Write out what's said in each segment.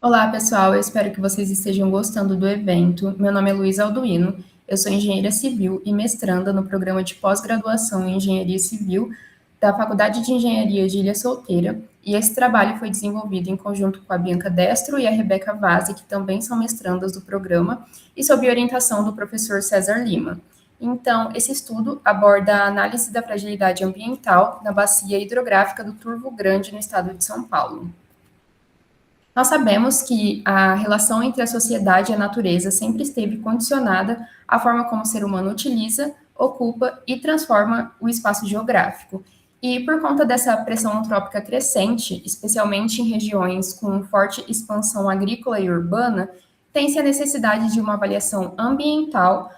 Olá, pessoal. Eu espero que vocês estejam gostando do evento. Meu nome é Luísa Alduino. Eu sou engenheira civil e mestranda no programa de pós-graduação em engenharia civil da Faculdade de Engenharia de Ilha Solteira. E esse trabalho foi desenvolvido em conjunto com a Bianca Destro e a Rebeca Vazzi, que também são mestrandas do programa, e sob orientação do professor César Lima. Então, esse estudo aborda a análise da fragilidade ambiental na bacia hidrográfica do Turvo Grande, no estado de São Paulo. Nós sabemos que a relação entre a sociedade e a natureza sempre esteve condicionada à forma como o ser humano utiliza, ocupa e transforma o espaço geográfico. E por conta dessa pressão antrópica crescente, especialmente em regiões com forte expansão agrícola e urbana, tem-se a necessidade de uma avaliação ambiental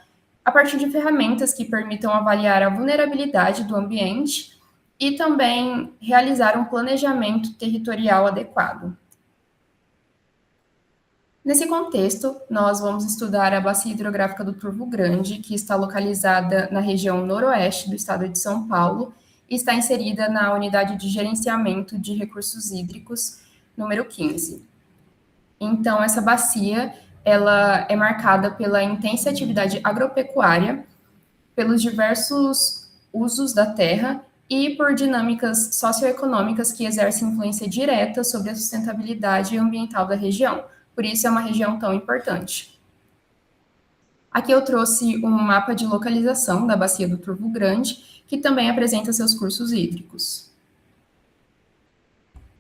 a partir de ferramentas que permitam avaliar a vulnerabilidade do ambiente e também realizar um planejamento territorial adequado. Nesse contexto, nós vamos estudar a bacia hidrográfica do Turvo Grande, que está localizada na região noroeste do estado de São Paulo e está inserida na Unidade de Gerenciamento de Recursos Hídricos, número 15. Então, essa bacia, ela é marcada pela intensa atividade agropecuária, pelos diversos usos da terra e por dinâmicas socioeconômicas que exercem influência direta sobre a sustentabilidade ambiental da região. Por isso é uma região tão importante. Aqui eu trouxe um mapa de localização da bacia do Turvo Grande, que também apresenta seus cursos hídricos.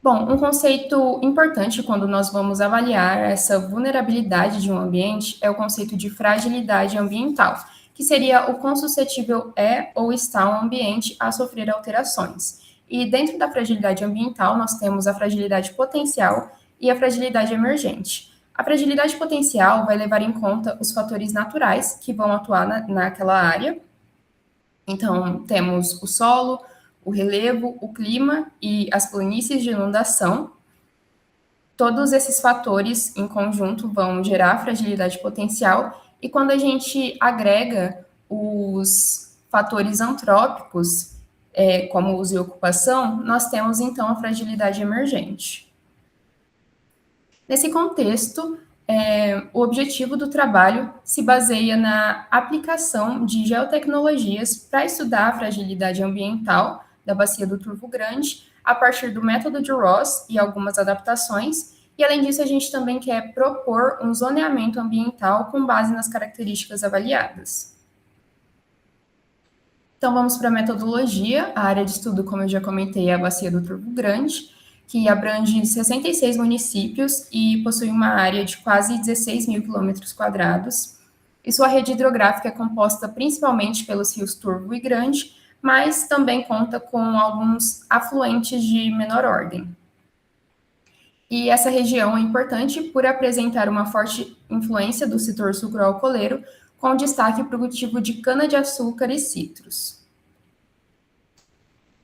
Bom, um conceito importante quando nós vamos avaliar essa vulnerabilidade de um ambiente é o conceito de fragilidade ambiental, que seria o quão suscetível é ou está um ambiente a sofrer alterações. E dentro da fragilidade ambiental, nós temos a fragilidade potencial e a fragilidade emergente. A fragilidade potencial vai levar em conta os fatores naturais que vão atuar naquela área. Então, temos o solo, o relevo, o clima e as planícies de inundação. Todos esses fatores em conjunto vão gerar fragilidade potencial, e quando a gente agrega os fatores antrópicos, como uso e ocupação, nós temos então a fragilidade emergente. Nesse contexto, o objetivo do trabalho se baseia na aplicação de geotecnologias para estudar a fragilidade ambiental da bacia do Turvo Grande, a partir do método de Ross e algumas adaptações, e além disso a gente também quer propor um zoneamento ambiental com base nas características avaliadas. Então vamos para a metodologia. A área de estudo, como eu já comentei, é a bacia do Turvo Grande, que abrange 66 municípios e possui uma área de quase 16 mil quilômetros quadrados. E sua rede hidrográfica é composta principalmente pelos rios Turvo e Grande, mas também conta com alguns afluentes de menor ordem. E essa região é importante por apresentar uma forte influência do setor sucroalcooleiro, com destaque para o cultivo de cana-de-açúcar e citros.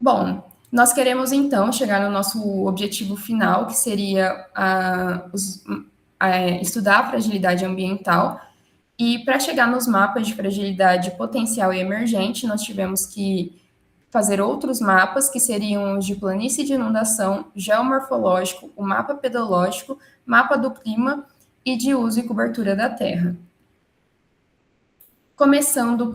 Bom, nós queremos então chegar no nosso objetivo final, que seria estudar a fragilidade ambiental. E para chegar nos mapas de fragilidade potencial e emergente, nós tivemos que fazer outros mapas, que seriam os de planície de inundação, geomorfológico, o mapa pedológico, mapa do clima e de uso e cobertura da terra. Começando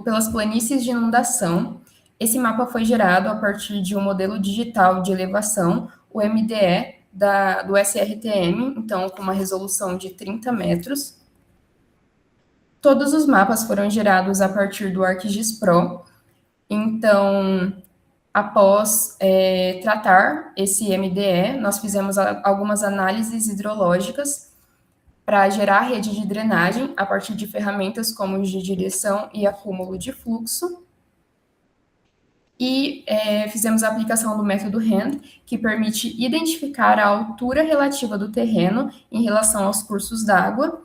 pelas planícies de inundação, esse mapa foi gerado a partir de um modelo digital de elevação, o MDE, do SRTM, então com uma resolução de 30 metros. Todos os mapas foram gerados a partir do ArcGIS Pro. Então, após tratar esse MDE, nós fizemos algumas análises hidrológicas para gerar rede de drenagem a partir de ferramentas como de direção e acúmulo de fluxo. E fizemos a aplicação do método RAND, que permite identificar a altura relativa do terreno em relação aos cursos d'água.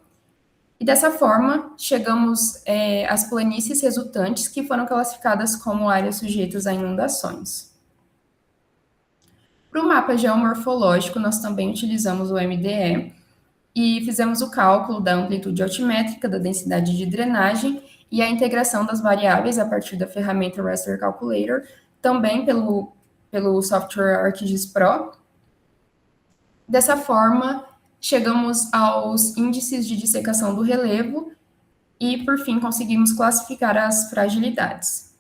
E dessa forma, chegamos às planícies resultantes, que foram classificadas como áreas sujeitas a inundações. Para o mapa geomorfológico, nós também utilizamos o MDE e fizemos o cálculo da amplitude altimétrica, da densidade de drenagem e a integração das variáveis a partir da ferramenta Raster Calculator, também pelo software ArcGIS Pro. Dessa forma, chegamos aos índices de dissecação do relevo e, por fim, conseguimos classificar as fragilidades.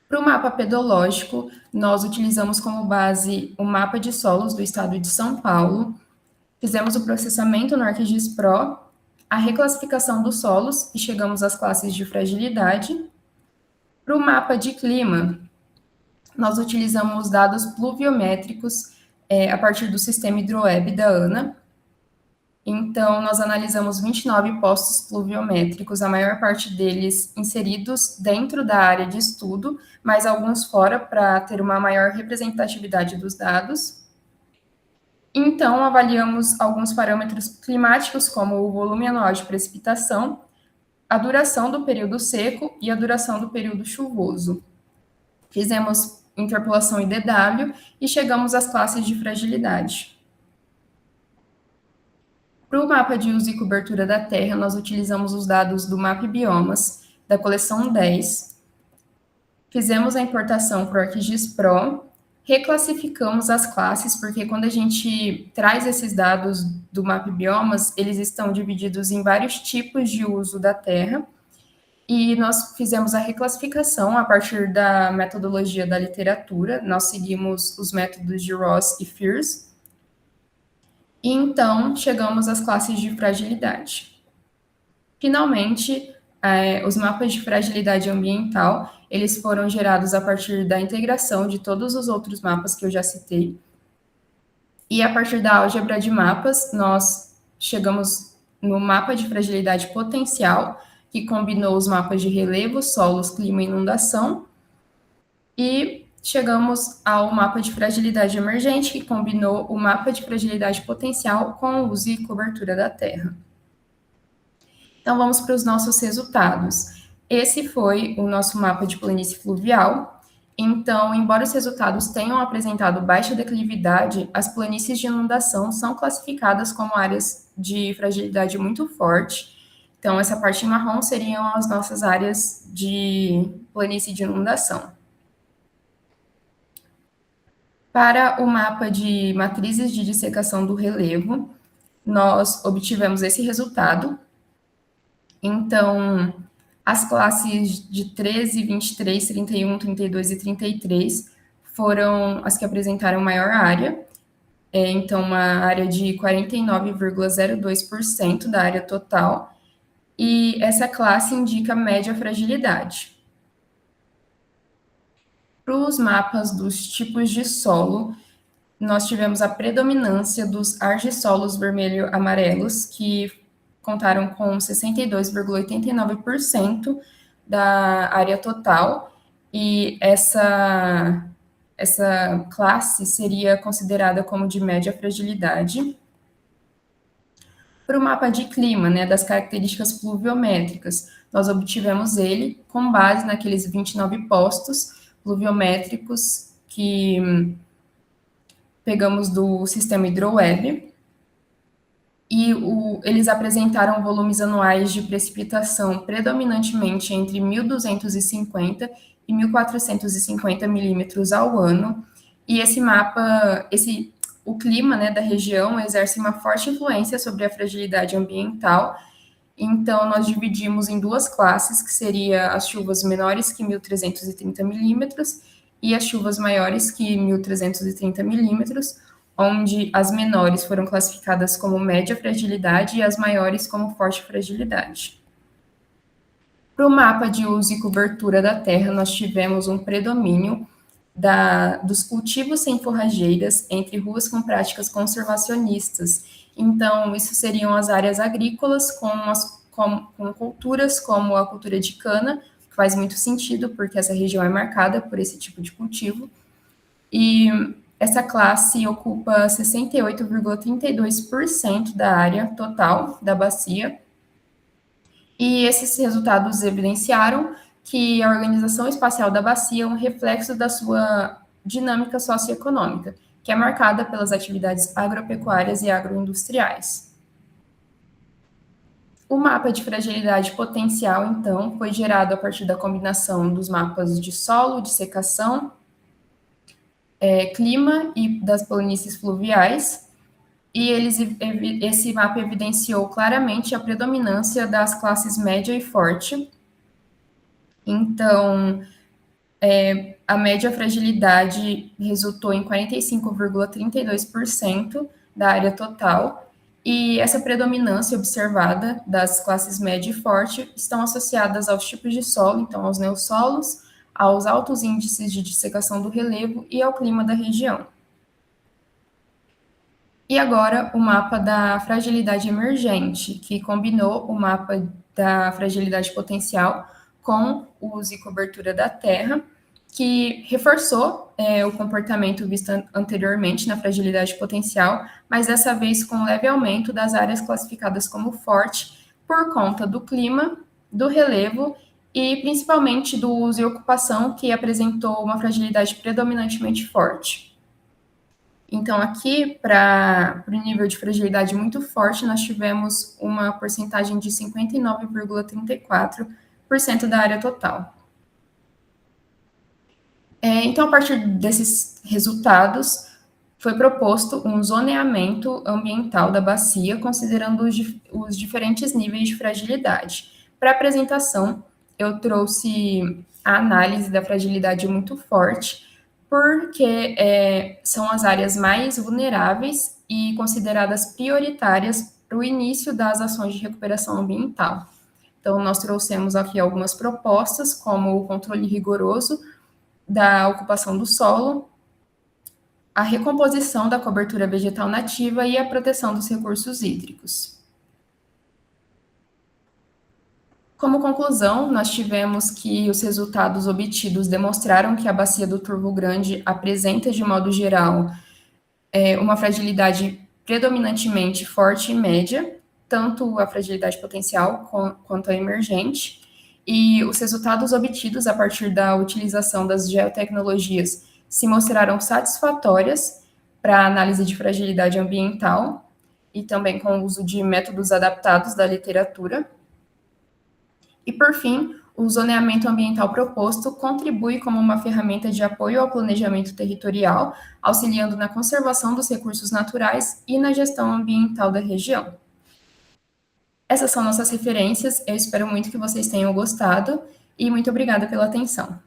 Para o mapa pedológico, nós utilizamos como base o mapa de solos do estado de São Paulo, fizemos o processamento no ArcGIS Pro, a reclassificação dos solos e chegamos às classes de fragilidade. Para o mapa de clima, nós utilizamos dados pluviométricos a partir do sistema HidroWeb da ANA. Então, nós analisamos 29 postos pluviométricos, a maior parte deles inseridos dentro da área de estudo, mas alguns fora, para ter uma maior representatividade dos dados. Então, avaliamos alguns parâmetros climáticos, como o volume anual de precipitação, a duração do período seco e a duração do período chuvoso. Fizemos interpolação IDW e chegamos às classes de fragilidade. Para o mapa de uso e cobertura da Terra, nós utilizamos os dados do Map Biomas, da coleção 10, fizemos a importação para o ArcGIS Pro, reclassificamos as classes, porque quando a gente traz esses dados do Map Biomas, eles estão divididos em vários tipos de uso da Terra, e nós fizemos a reclassificação a partir da metodologia da literatura, nós seguimos os métodos de Ross e Fears, e então chegamos às classes de fragilidade. Finalmente, os mapas de fragilidade ambiental, eles foram gerados a partir da integração de todos os outros mapas que eu já citei. E a partir da álgebra de mapas, nós chegamos no mapa de fragilidade potencial, que combinou os mapas de relevo, solos, clima e inundação. E chegamos ao mapa de fragilidade emergente, que combinou o mapa de fragilidade potencial com o uso e cobertura da Terra. Então, vamos para os nossos resultados. Esse foi o nosso mapa de planície fluvial. Então, embora os resultados tenham apresentado baixa declividade, as planícies de inundação são classificadas como áreas de fragilidade muito forte. Então, essa parte em marrom seriam as nossas áreas de planície de inundação. Para o mapa de matrizes de dissecação do relevo, nós obtivemos esse resultado. Então, as classes de 13, 23, 31, 32 e 33 foram as que apresentaram maior área. Então, uma área de 49,02% da área total. E essa classe indica média fragilidade. Para os mapas dos tipos de solo, nós tivemos a predominância dos argissolos vermelho-amarelos, que contaram com 62,89% da área total, e essa classe seria considerada como de média fragilidade. Para o mapa de clima, das características pluviométricas, nós obtivemos ele com base naqueles 29 postos pluviométricos que pegamos do sistema HidroWeb, e eles apresentaram volumes anuais de precipitação predominantemente entre 1.250 e 1.450 milímetros ao ano, e esse mapa, o clima da região exerce uma forte influência sobre a fragilidade ambiental. Então, nós dividimos em duas classes, que seria as chuvas menores que 1.330 milímetros e as chuvas maiores que 1.330 milímetros, onde as menores foram classificadas como média fragilidade e as maiores como forte fragilidade. Para o mapa de uso e cobertura da terra, nós tivemos um predomínio dos cultivos sem forrageiras entre ruas com práticas conservacionistas. Então, isso seriam as áreas agrícolas com culturas como a cultura de cana, que faz muito sentido, porque essa região é marcada por esse tipo de cultivo. E essa classe ocupa 68,32% da área total da bacia. E esses resultados evidenciaram que a organização espacial da bacia é um reflexo da sua dinâmica socioeconômica, que é marcada pelas atividades agropecuárias e agroindustriais. O mapa de fragilidade potencial, então, foi gerado a partir da combinação dos mapas de solo, de secação, clima e das planícies fluviais. e esse mapa evidenciou claramente a predominância das classes média e forte. Então, a média fragilidade resultou em 45,32% da área total, e essa predominância observada das classes média e forte estão associadas aos tipos de solo, então aos neossolos, aos altos índices de dissecação do relevo e ao clima da região. E agora o mapa da fragilidade emergente, que combinou o mapa da fragilidade potencial com o uso e cobertura da terra, que reforçou o comportamento visto anteriormente na fragilidade potencial, mas dessa vez com leve aumento das áreas classificadas como forte por conta do clima, do relevo e principalmente do uso e ocupação, que apresentou uma fragilidade predominantemente forte. Então, aqui, para o nível de fragilidade muito forte, nós tivemos uma porcentagem de 59,34% da área total. Então, a partir desses resultados, foi proposto um zoneamento ambiental da bacia, considerando os diferentes níveis de fragilidade. Para a apresentação, eu trouxe a análise da fragilidade muito forte, porque são as áreas mais vulneráveis e consideradas prioritárias para o início das ações de recuperação ambiental. Então, nós trouxemos aqui algumas propostas, como o controle rigoroso da ocupação do solo, a recomposição da cobertura vegetal nativa e a proteção dos recursos hídricos. Como conclusão, nós tivemos que os resultados obtidos demonstraram que a bacia do Turvo Grande apresenta, de modo geral, uma fragilidade predominantemente forte e média, tanto a fragilidade potencial quanto a emergente, e os resultados obtidos a partir da utilização das geotecnologias se mostraram satisfatórias para a análise de fragilidade ambiental e também com o uso de métodos adaptados da literatura. E, por fim, o zoneamento ambiental proposto contribui como uma ferramenta de apoio ao planejamento territorial, auxiliando na conservação dos recursos naturais e na gestão ambiental da região. Essas são nossas referências, eu espero muito que vocês tenham gostado e muito obrigada pela atenção.